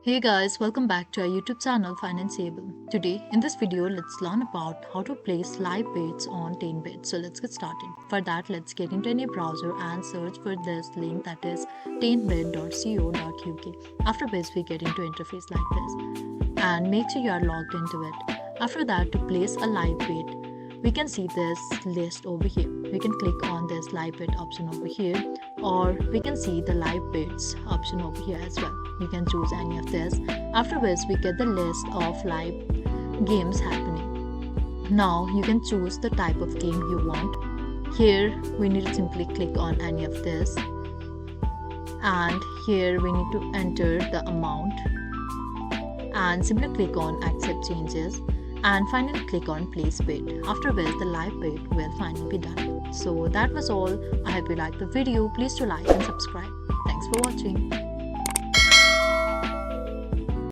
Hey guys, welcome back to our YouTube channel Financeable. Today in this video, let's learn about how to place live bets on 10 bets. So let's get started. For that, let's get into any browser and search for this link, that is 10bet.co.uk. After this, we get into interface like this and make sure you are logged into it. After that, to place a live bet, we can see this list over here. We can click on this live bet option over here, or we can see the live bets option over here as well. You can choose any of this. After this, we get the list of live games happening. Now you can choose the type of game you want. Here we need to simply click on any of this, and here we need to enter the amount and simply click on accept changes, and finally click on place bet. After which the live bet will finally be done. So that was all. I hope you liked the video. Please do like and subscribe. Thanks for watching.